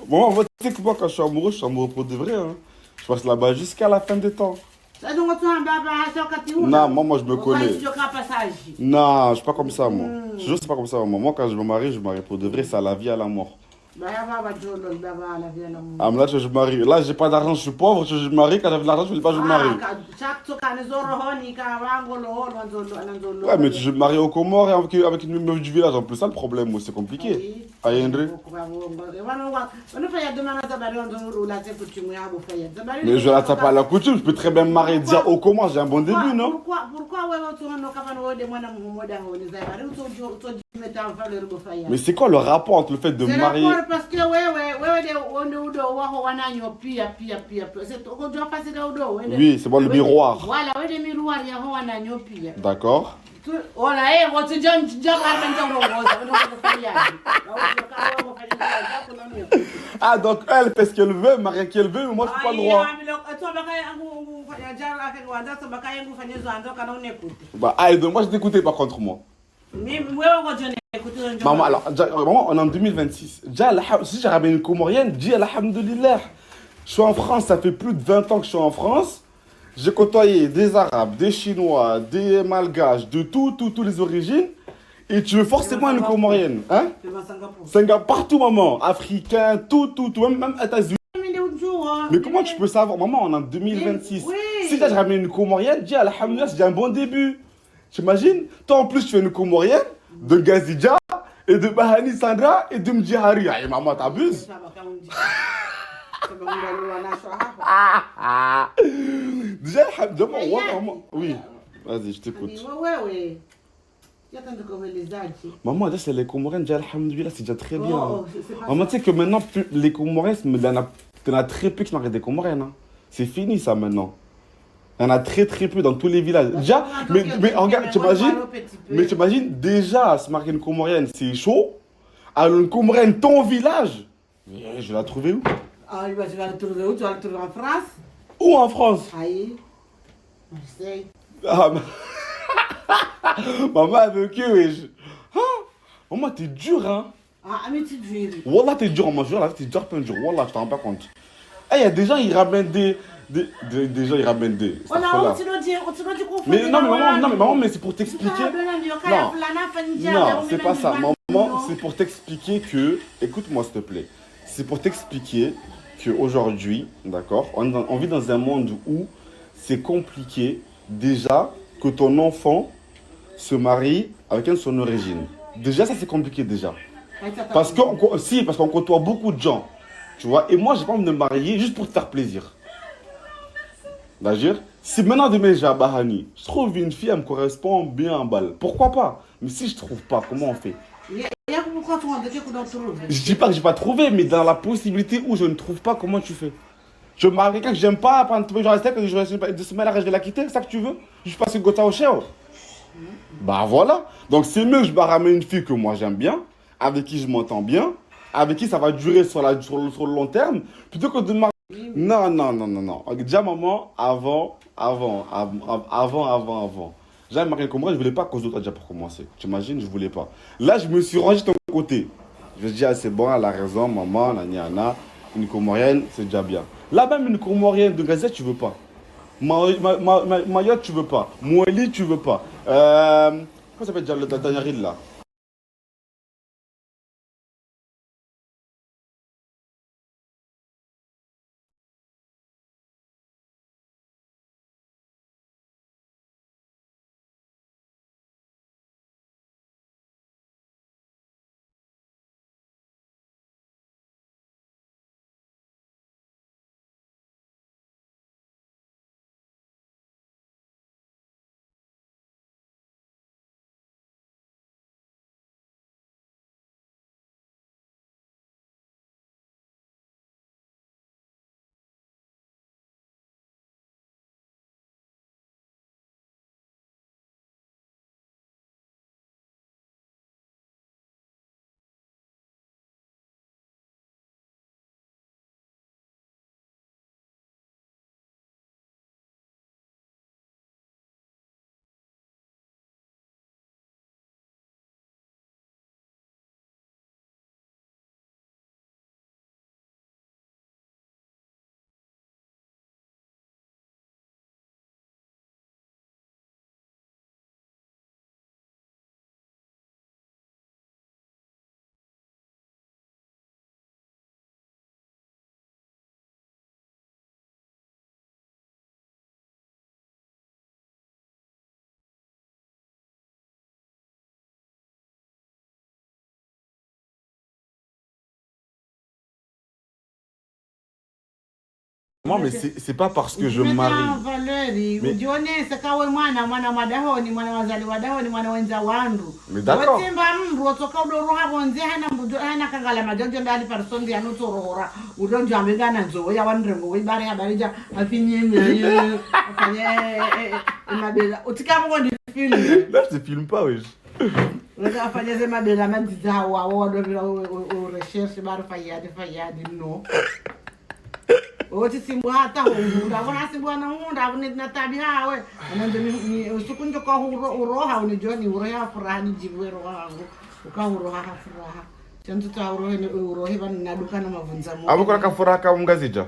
Moi, en fait, tu sais que moi, quand je suis amoureux pour de vrai. Hein. Je passe là-bas jusqu'à la fin des temps. Non, moi, je me connais. Non, je suis pas comme ça, moi. Je sais pas comme ça, moi. Moi, quand je me marie pour de vrai, c'est à la vie, à la mort. Ah, mais là, je me marie. Là, j'ai pas d'argent, je suis pauvre. Je me marie. Quand j'avais de l'argent, je ne pas, je me marie. Ouais, mais je me marie aux Comores avec une meuf du village. En plus, ça, le problème, c'est compliqué. Mais je la tape à la coutume. Je peux très bien me marier dire aux Comores. J'ai un bon début, non? Mais c'est quoi le rapport entre le fait de me marier? Parce que oui, c'est moi le miroir. Voilà, le miroir, d'accord. Ah, donc elle fait ce qu'elle veut, marier qu'elle veut, mais moi je suis pas le droit. Donc moi je t'écoutais par contre, moi. Maman, alors, maman, on est en 2026. Déjà, si j'ai ramené une Comorienne, dis alhamdoulilah. Je suis en France, ça fait plus de 20 ans que je suis en France. J'ai côtoyé des Arabes, des Chinois, des Malgaches, de toutes les origines. Et tu veux forcément une Comorienne, hein? Singapour, partout, maman. Africain, tout, même États-Unis. Mais comment tu peux savoir? Maman, on est en 2026. Si j'ai ramené une Comorienne, dis alhamdoulilah, c'est un bon début. T'imagines? Toi, en plus, tu fais une Comorienne de Ngazidja et de Bahani Sandra et de Mdjihari. Aïe, maman, t'abuses. Déjà, maman. Oui, vas-y, je t'écoute. Maman, déjà, c'est les Comoriennes, déjà, alhamdoulilah, c'est déjà très bien. Maman, tu sais que maintenant, les Comoriennes, il y en a très peu qui marient des Comoriennes. Hein. C'est fini, ça, maintenant. Il y en a très peu dans tous les villages. Déjà, mais regarde, t'imagines, déjà, se marier une Comorienne, c'est chaud. Alors, une Comorienne, ton village, je vais la trouver où? Ah, tu vas la trouver où? Tu vas la trouver en France? Où en France? Aïe, Marseille. Ah, mais... Maman avec eux, wesh. Hein? Maman, t'es dur, hein? Ah, mais tu te Wallah, t'es dur, maman. Là, t'es dur, plein de dur. Wallah, je t'en rends pas compte. Eh, y a des gens, ils ramènent des gens, ils ramènent des. On a Mais non, mais maman, mais c'est pour t'expliquer. Non, c'est pas ça. Maman, c'est pour t'expliquer que. Écoute-moi, s'il te plaît. C'est pour t'expliquer qu'aujourd'hui, d'accord, on vit dans un monde où c'est compliqué déjà que ton enfant se marie avec un de son origine. Déjà, ça c'est compliqué déjà. Parce qu'on côtoie beaucoup de gens, tu vois. Et moi, j'ai pas envie de me marier juste pour te faire plaisir. D'accord? Si maintenant demain j'ai un Bahani, je trouve une fille, elle me correspond bien en balle. Pourquoi pas? Mais si je trouve pas, comment on fait? Je dis pas que j'ai pas trouvé, mais dans la possibilité où je ne trouve pas, comment tu fais? Je me marie quelqu'un que j'aime pas, après je reste que je reste 2 semaines, je vais la quitter, c'est ça que tu veux? Je passe une gota au chien. Bah voilà. Donc c'est mieux que je me ramène une fille que moi j'aime bien, avec qui je m'entends bien, avec qui ça va durer sur le long terme, plutôt que de me marier. Non. Déjà maman, avant. J'avais marié comme moi, je voulais pas à cause de toi déjà pour commencer. Tu imagines, je voulais pas. Là, je me suis rangé de ton côté. Je me dis, ah, c'est bon, elle a raison, maman, nana, une Comorienne, c'est déjà bien. Là, même une Comorienne de Gazette, tu veux pas. Mayotte, tu veux pas. Moueli, tu veux pas. Comment ça s'appelle déjà le dernière île là? Non, mais c'est pas parce que je me marie. Mais d'accord. Là, je te filme pas, wesh. Oti simu hata hunda wana simu ana hunda na tabia we ananze usikunjo kwa uroha unijoni uroha furaha ni jibwero wangu ukauroha furaha chanzo ta urohe bana naduka na mavunza mo Abo kwa furaha ka mngazija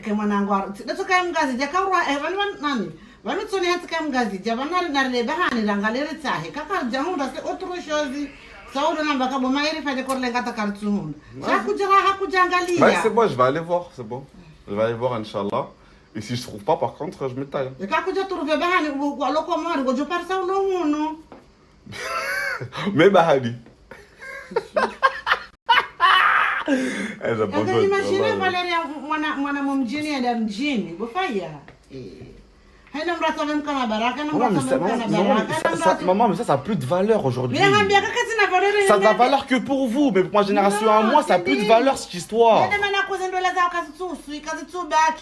ke mwanangu ndato ka mngazija ka uroha bana nani bana tsoni hata ka mngazija bana narle bahani rangalere tsahe kaka jahunda se otro shozi Saoud namba ka boma iri fade korle kata kartsuhunda hakujangalia. Ouais, c'est bon, je vais aller voir, c'est bon. Je vais aller voir, Inch'Allah. Et si je trouve pas, par contre, je me taille. Mais Bahani. Imagine Valeria mwana mumjini enda mjini. Bofaya. Haina mrata même kana baraka na mrata même kana baraka. Maman, mais ça a plus de valeur aujourd'hui. Ça n'a valeur que pour vous, mais pour ma génération à moi, ça a plus de valeur cette histoire.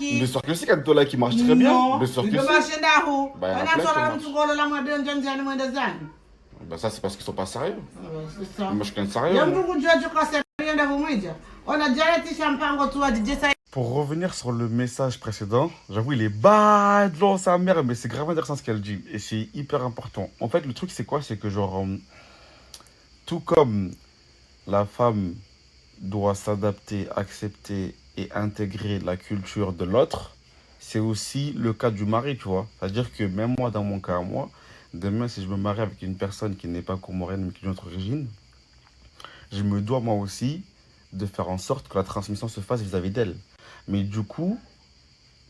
Bien sûr que si, quand tu qui marche très bien. Bien sûr que si. Bah ça c'est parce qu'ils sont pas sérieux. Moi je suis sérieux. Pour revenir sur le message précédent, j'avoue, il est bad dans sa mère, mais c'est grave intéressant ce qu'elle dit. Et c'est hyper important. En fait, le truc, c'est quoi? C'est que, genre, tout comme la femme doit s'adapter, accepter et intégrer la culture de l'autre, c'est aussi le cas du mari, tu vois. C'est-à-dire que même moi, dans mon cas à moi, demain, si je me marie avec une personne qui n'est pas comorienne, mais qui est d'une autre origine, je me dois moi aussi de faire en sorte que la transmission se fasse vis-à-vis d'elle. Mais du coup,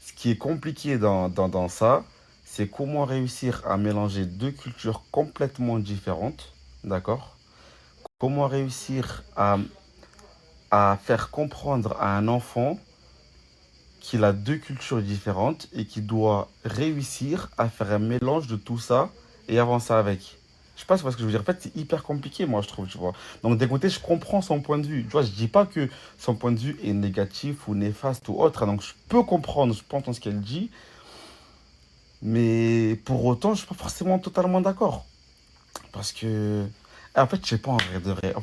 ce qui est compliqué dans ça, c'est comment réussir à mélanger deux cultures complètement différentes, d'accord? Comment réussir à faire comprendre à un enfant qu'il a deux cultures différentes et qu'il doit réussir à faire un mélange de tout ça et avancer avec. Je sais pas si vous voyez ce que je veux dire. En fait, c'est hyper compliqué, moi, je trouve, tu vois. Donc, d'un côté, je comprends son point de vue. Tu vois, je dis pas que son point de vue est négatif ou néfaste ou autre. Donc, je peux comprendre, je peux entendre ce qu'elle dit. Mais pour autant, je suis pas forcément totalement d'accord. Parce que, en fait, je sais pas en vrai de vrai. En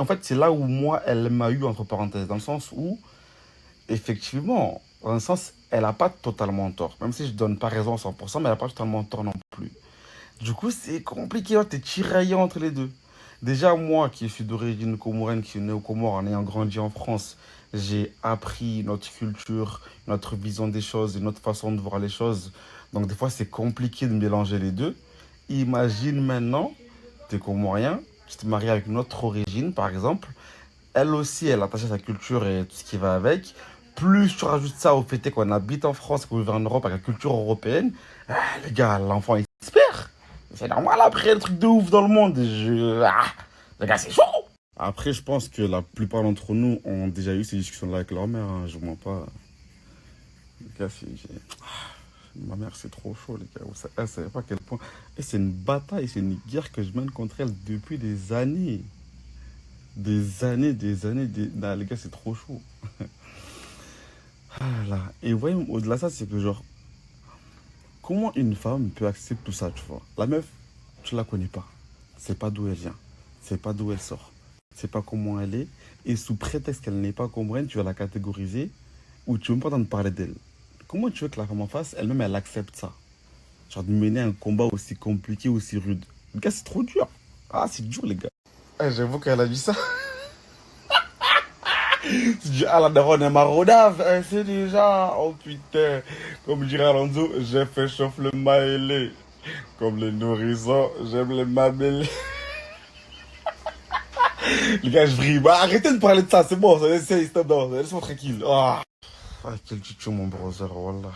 fait, c'est là où moi, elle m'a eu, entre parenthèses, dans le sens où, effectivement, dans le sens, elle a pas totalement tort. Même si je donne pas raison à 100%, mais elle a pas totalement tort non plus. Du coup, c'est compliqué, hein, t'es tiraillé entre les deux. Déjà, moi, qui suis d'origine comorienne, qui suis né aux Comores en ayant grandi en France, j'ai appris notre culture, notre vision des choses et notre façon de voir les choses. Donc, des fois, c'est compliqué de mélanger les deux. Imagine maintenant, t'es comorien, tu te maries avec une autre origine, par exemple. Elle aussi, elle attache à sa culture et tout ce qui va avec. Plus tu rajoutes ça au fait qu'on habite en France, qu'on vit en Europe avec la culture européenne, les gars, l'enfant, il se perd. C'est normal après, le truc de ouf dans le monde. Les gars, c'est chaud. Après, je pense que la plupart d'entre nous ont déjà eu ces discussions-là avec leur mère. Hein. Je ne mens pas. Les gars, ma mère, c'est trop chaud, les gars. Elle ne savait pas à quel point. Et c'est une bataille, c'est une guerre que je mène contre elle depuis des années. Des années. Non, les gars, c'est trop chaud. Là. Et vous voyez, au-delà de ça, c'est que genre, comment une femme peut accepter tout ça, tu vois? La meuf, tu la connais pas. C'est pas d'où elle vient. C'est pas d'où elle sort. C'est pas comment elle est. Et sous prétexte qu'elle n'est pas comorienne, tu vas la catégoriser ou tu veux même pas entendre parler d'elle. Comment tu veux que la femme en face, elle-même, elle accepte ça? Genre de mener un combat aussi compliqué, aussi rude. Les gars, c'est trop dur. Ah, c'est dur, les gars. J'avoue qu'elle a dit ça. Ah, la daronne est marodave, c'est déjà, oh putain, comme dirait Alonso, j'ai fait chauffer le maïlé, comme les nourrissons, j'aime les mamelles. Les gars, je brille, bah, arrêtez de parler de ça, c'est bon, c'est stop, non, laisse-moi tranquille. Ah, quel tutu mon brother, voilà,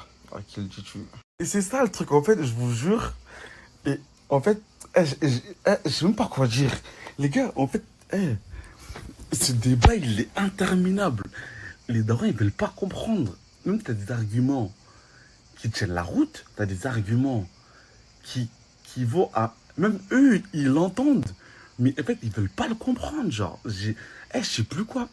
quel tutu. Et c'est ça le truc, en fait, je vous jure, et en fait, je sais même pas quoi dire. Les gars, en fait, ce débat, il est interminable. Les darons, ils veulent pas comprendre. Même tu as des arguments qui tiennent la route, tu as des arguments qui vont à... Même eux, ils l'entendent. Mais en fait, ils veulent pas le comprendre, genre. Je sais plus quoi.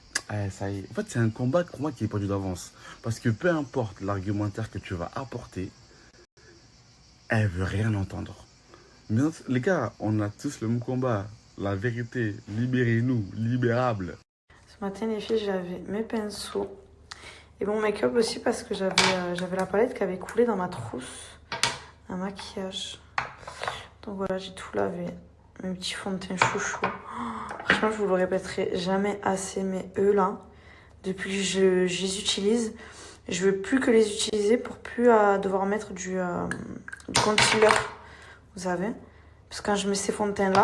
Ça y est. En fait, c'est un combat pour moi qui est perdu d'avance. Parce que peu importe l'argumentaire que tu vas apporter, elle veut rien entendre. Mais les gars, on a tous le même combat. La vérité, libérez-nous, libérable. Ce matin, les filles, j'avais mes pinceaux et mon make-up aussi parce que j'avais la palette qui avait coulé dans ma trousse, un maquillage. Donc voilà, j'ai tout lavé. Mes petits fonds de teint chouchou. Franchement, je vous le répéterai jamais assez, mais eux là, depuis que je les utilise, je veux plus que les utiliser pour plus devoir mettre du concealer, vous savez. Parce que quand je mets ces fonds de teint là,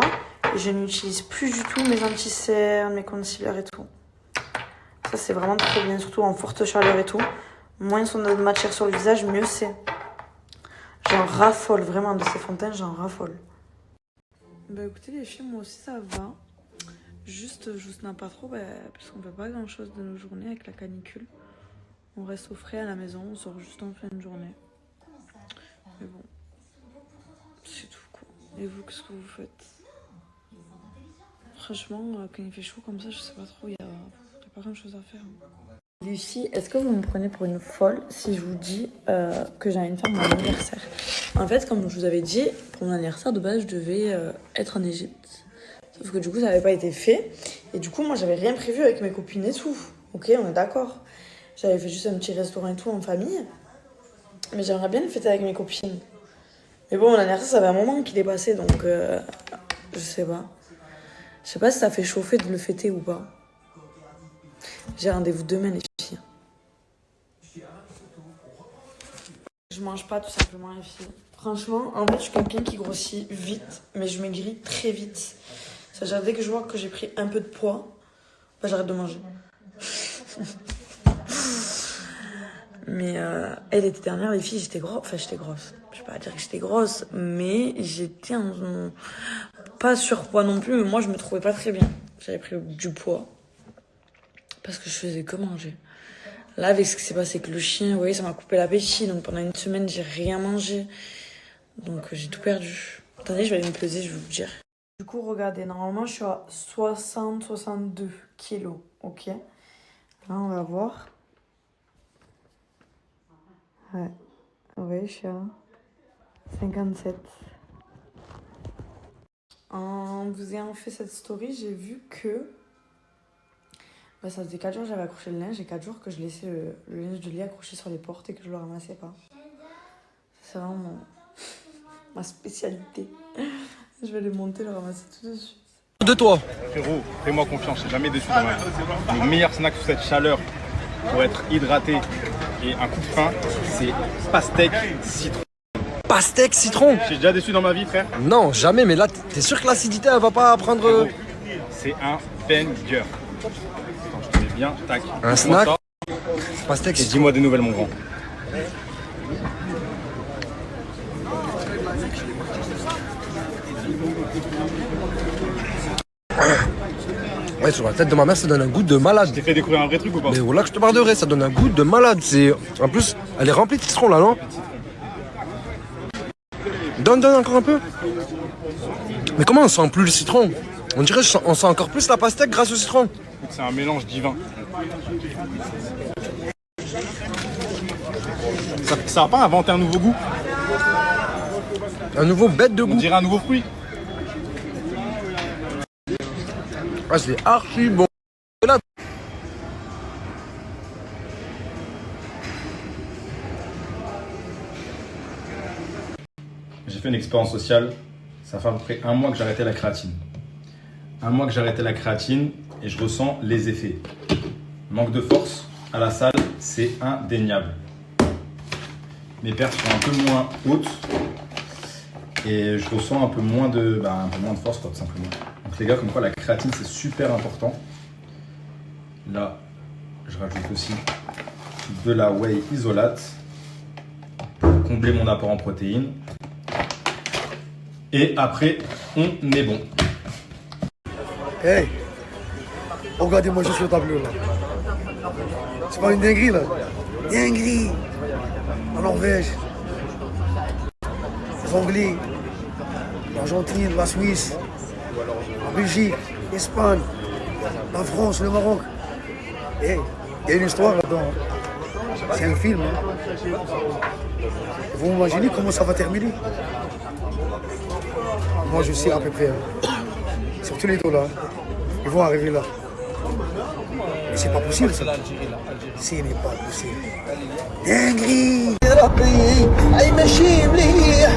je n'utilise plus du tout mes anti-cernes, mes concealers et tout. Ça c'est vraiment trop bien, surtout en forte chaleur et tout. Moins ils sont de matière sur le visage, mieux c'est. J'en raffole vraiment de ces fonds de teint, j'en raffole. Bah écoutez les filles, moi aussi ça va. Juste, je vous snap pas trop, parce qu'on fait pas grand chose de nos journées avec la canicule. On reste au frais à la maison, on sort juste en fin de journée. Mais bon, c'est tout quoi. Et vous, qu'est-ce que vous faites? Franchement, quand il fait chaud comme ça, je sais pas trop, il y a pas grand chose à faire. Les filles, est-ce que vous me prenez pour une folle si je vous dis que j'ai envie de faire mon anniversaire? En fait, comme je vous avais dit, pour mon anniversaire de base, je devais être en Égypte. Sauf que du coup, ça n'avait pas été fait. Et du coup, moi, j'avais rien prévu avec mes copines et tout. Ok, on est d'accord. J'avais fait juste un petit restaurant et tout en famille. Mais j'aimerais bien le fêter avec mes copines. Mais bon, mon anniversaire, ça fait un moment qu'il est passé, donc je sais pas. Je sais pas si ça fait chauffer de le fêter ou pas. J'ai rendez-vous demain, les filles. Je mange pas tout simplement, les filles. Franchement, en fait, je suis quelqu'un qui grossit vite, mais je maigris très vite. C'est-à-dire, dès que je vois que j'ai pris un peu de poids, bah, j'arrête de manger. Mais elle était dernière, les filles, j'étais grosse. Enfin, j'étais grosse. Je vais pas dire que j'étais grosse, mais j'étais pas surpoids non plus, mais moi, je me trouvais pas très bien. J'avais pris du poids parce que je faisais que manger. Là, avec ce qui s'est passé avec le chien, vous voyez, ça m'a coupé l'appétit. Donc pendant une semaine, j'ai rien mangé. Donc j'ai tout perdu. Attendez, je vais aller me peser, je vais vous dire. Du coup, regardez, normalement, je suis à 60-62 kilos, ok? Là, on va voir. Ouais, je suis à 57. En vous ayant fait cette story, j'ai vu que bah, ça faisait 4 jours que j'avais accroché le linge et 4 jours que je laissais le linge de lit accroché sur les portes et que je le ramassais pas. C'est vraiment ma spécialité. Je vais le monter, le ramasser tout de suite. De toi. Frérot, fais-moi confiance, je suis jamais déçu dans ma vie. Le meilleur snack sous cette chaleur pour être hydraté et un coup de faim, c'est pastèque citron. Pastèque citron? J'ai déjà déçu dans ma vie, frère? Non, jamais, mais là, t'es sûr que l'acidité, elle va pas prendre... Frérot, c'est un banger. Quand je te mets bien, tac. Un snack, pastèque et dis-moi des nouvelles, mon grand. Ouais, sur la tête de ma mère, ça donne un goût de malade. Je t'ai fait découvrir un vrai truc ou pas? Mais voilà que je te parle de vrai, ça donne un goût de malade. C'est... En plus, elle est remplie de citron là, non? Donne encore un peu. Mais comment on sent plus le citron? On dirait qu'on sent encore plus la pastèque grâce au citron. C'est un mélange divin. Ça va pas inventer un nouveau goût? Un nouveau bête de goût? On dirait un nouveau fruit. Ah, c'est archi bon. Là. J'ai fait une expérience sociale. Ça fait à peu près 1 mois que j'ai arrêté la créatine. 1 mois que j'ai arrêté la créatine et je ressens les effets. Manque de force à la salle, c'est indéniable. Mes perfs sont un peu moins hautes et je ressens un peu moins de force, quoi, tout simplement. Donc les gars, comme quoi la créatine c'est super important. Là, je rajoute aussi de la whey isolate pour combler mon apport en protéines. Et après, on est bon. Hey, regardez-moi juste le tableau là. C'est pas une dinguerie là. Dinguerie. En Norvège, les Anglais, l'Argentine, la Suisse, la Belgique, l'Espagne, la France, le Maroc. Hey, il y a une histoire là-dedans. C'est un film. Hein. Vous imaginez comment ça va terminer? Moi je sais à peu près. Hein. Surtout les dos là. Ils vont arriver là. Mais c'est pas possible ça. Ce n'est pas possible. dinguerie. ربي اي ماشي مليح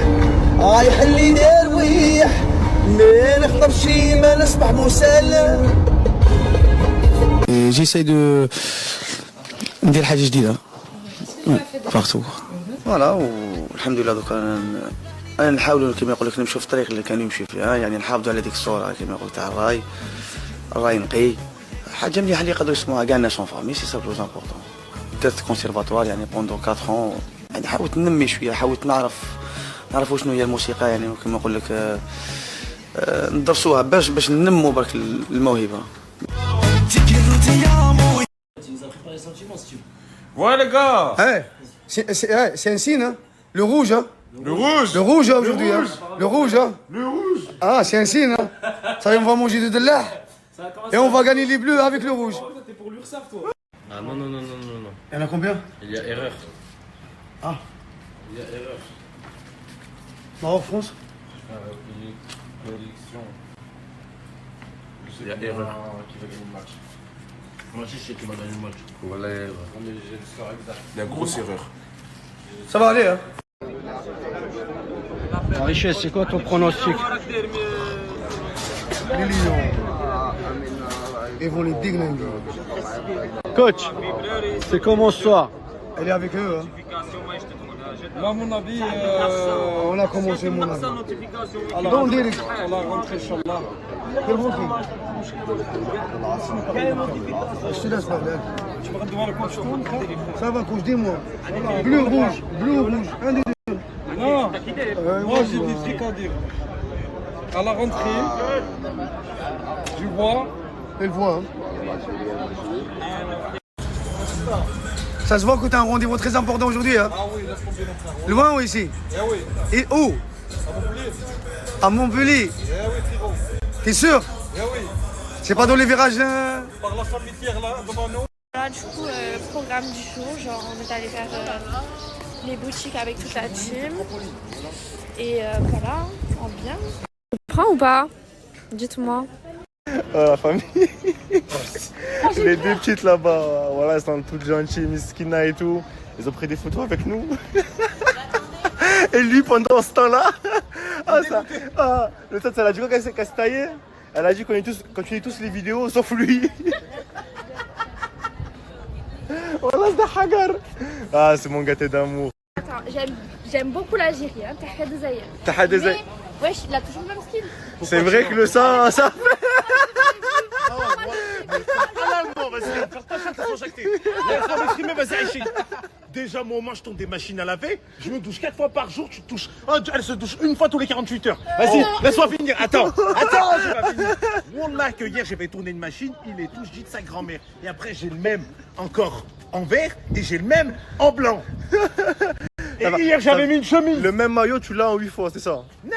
يحلي درويح ما نخطر شي ما نصبح مسلم. J'essaye de ندير حاجه جديده بارتو فوالا والحمد لله دوكا انا نحاولوا كما يقول لك نمشيو في الطريق اللي كانوا يمشي فيها يعني نحافظوا على ديك الصوره كما يقول تاع الراي نقي حاجه مليحه اللي يقدروا يسموها كاع الناس اون فامي سي سا بلوز امبورطون درت كونسيرفاتوار يعني بوندو 4 ans يعني حاولت ننمي شويه حاولت نعرف شنو هي الموسيقى يعني كما نقول لك ندرسوها باش ننمو برك الموهبه. Ouais les gars. Hey, c'est un signe, hein? Le rouge, hein? Le rouge hein, aujourd'hui, hein? Le rouge, hein? Ah, c'est un signe, hein? Ça on va manger de là. Et on va gagner les bleus avec le rouge. T'es pour l'URSSAF toi? Ah non. Il y en a combien? Il y a erreur. Ah. Il y a erreur. Maroc, France? Il y a erreur qui va gagner le match. Moi aussi, je sais qu'il va gagner le match. Voilà. Il y a grosse erreur. Ça va aller, hein? Richesse, c'est quoi ton pronostic? Les Lions. Ils vont les déglinguer. Coach, c'est comment ce soir? Elle est avec eux, hein? Moi, à mon avis, On a commencé, mon ami. à la rentrée, Inch'Allah. Quelle rentrée? Je te laisse parler. Tu vas devoir le coach tourne, Ça va, coach, dis-moi. Bleu, rouge, un des deux. Non, moi j'ai des trucs à dire. À la rentrée, tu vois. Elle voit, hein? Ça se voit que tu as un rendez-vous très important aujourd'hui, hein? Ah oui, laisse tomber notre frère. Loin ou ici? Eh oui. Et où? À Montpellier. À Montpellier. Eh oui, frérot. T'es sûr? Eh oui. C'est pas dans les virages, Par la famille Pierre là, devant nous. Là, du coup, programme du jour, genre on est allé faire les boutiques avec toute la team. Et voilà, en bien. Tu prends ou pas? Dites-moi. La famille. Les deux petites là-bas, voilà, elles sont toutes gentilles, Miskina et tout. Ils ont pris des photos avec nous. Et lui, pendant ce temps-là, le temps, elle a dit qu'elle s'est taillée. Elle a dit qu'on continue tous les vidéos, sauf lui. Voilà, c'est Hagar. Ah, c'est mon gâté d'amour. Attends, j'aime beaucoup l'Algérie, hein. Tahia Dezaïa. Tahia Dezaïa. Mais, wesh, il a toujours le même style. C'est vrai que le sang, ça fait. Vas-y, partage ça, sans jacter. Laisse-moi m'exprimer, vas-y, Aïchi. Déjà, moi, je tombe des machines à laver. Je me douche 4 fois par jour. Tu te touches. Elle se douche une fois tous les 48 heures. Vas-y, laisse-moi finir. Attends, je vais finir. Wallah, que hier, j'avais tourné une machine. Il est tout, je dis de sa grand-mère. Et après, j'ai le même encore en vert et j'ai le même en blanc. Et hier, j'avais mis une chemise. Le même maillot, tu l'as en 8 fois, c'est ça? Non.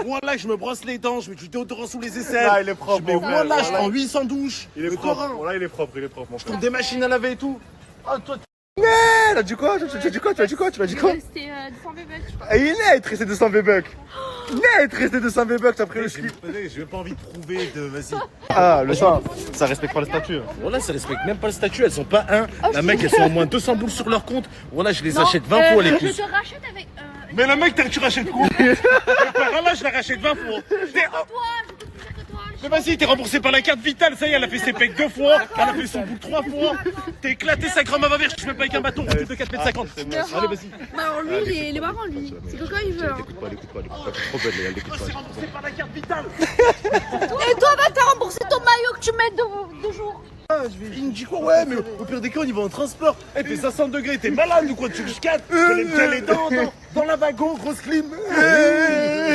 Voilà, je me brosse les dents, je mets du déodorant sous les aisselles. Là, il est propre. Je mets voilà, je prends 800 douches. Il est propre. Voilà, il est propre, mon Je tourne des machines à laver et tout. Ah, toi, tu as dit quoi? Tu as dit quoi? C'était 200 bébés, je crois. Et il est resté 200 V-Bucks. Net resté 200 V-Bucks, t'as pris le slip. J'ai pas envie de prouver de. Vas-y. Ah, le sang, ça respecte pas le statut. Voilà, ça respecte même pas le statut, elles sont pas un. La mec, elles sont au moins 200 boules sur leur compte. Voilà, je les achète 20 fois les pouces. Je te rachète avec. Mais la mec, tu rachètes quoi? Voilà, je la rachète 20 fois. Mais vas-y, t'es remboursé par la carte vitale, ça y est, elle a fait ses pecs 2 fois, elle a fait son boule 3 fois. T'es éclaté, sa grand-mère va vers, je fais pas avec un bâton, de 4,50 m. Allez, vas-y. Bah, alors lui, il est marrant, lui. C'est que quand il veut. L'écoute pas, t'es trop belle, elle l'écoute pas. C'est remboursé par la carte vitale. Et toi, va te rembourser ton maillot que tu mets 2 jours. Il me dit quoi? Ouais, mais au pire des cas, on y va en transport. Elle fait 500 degrés, t'es malade ou quoi? Tu le 4, je l'aime bien les dents dans la wagon, grosse clim.